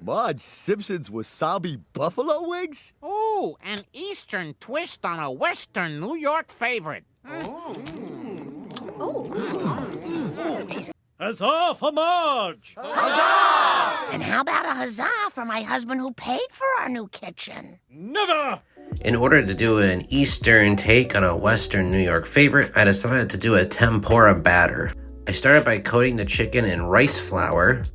Marge, Simpson's wasabi buffalo wings? Oh, an Eastern twist on a Western New York favorite. Huzzah for Marge! Huzzah! And how about a huzzah for my husband who paid for our new kitchen? Never! In order to do an Eastern take on a Western New York favorite, I decided to do a tempura batter. I started by coating the chicken in rice flour.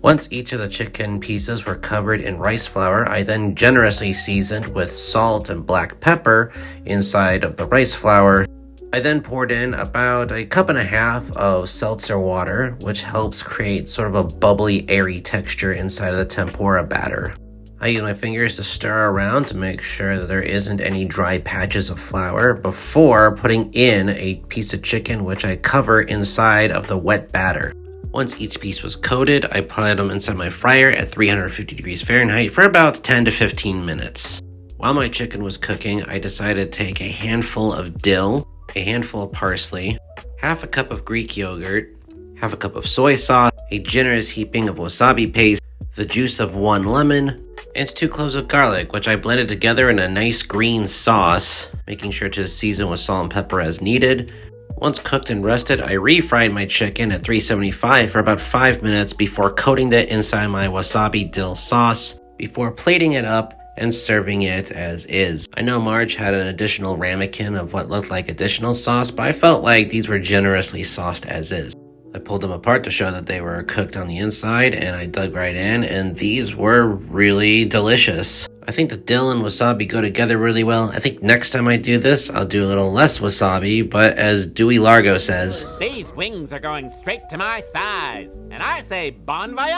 Once each of the chicken pieces were covered in rice flour, I then generously seasoned with salt and black pepper inside of the rice flour. I then poured in about a cup and a half of seltzer water, which helps create sort of a bubbly, airy texture inside of the tempura batter. I use my fingers to stir around to make sure that there isn't any dry patches of flour before putting in a piece of chicken, which I cover inside of the wet batter. Once each piece was coated, I put them inside my fryer at 350 degrees Fahrenheit for about 10 to 15 minutes. While my chicken was cooking, I decided to take a handful of dill, a handful of parsley, half a cup of Greek yogurt, half a cup of soy sauce, a generous heaping of wasabi paste, the juice of 1 lemon, and 2 cloves of garlic, which I blended together in a nice green sauce, making sure to season with salt and pepper as needed. Once cooked and rested, I refried my chicken at 375 for about 5 minutes before coating it inside my wasabi dill sauce, before plating it up and serving it as is. I know Marge had an additional ramekin of what looked like additional sauce, but I felt like these were generously sauced as is. I pulled them apart to show that they were cooked on the inside, and I dug right in, and these were really delicious. I think the dill and wasabi go together really well. I think next time I do this, I'll do a little less wasabi, but as Dewey Largo says, These wings are going straight to my thighs, and I say bon voyage!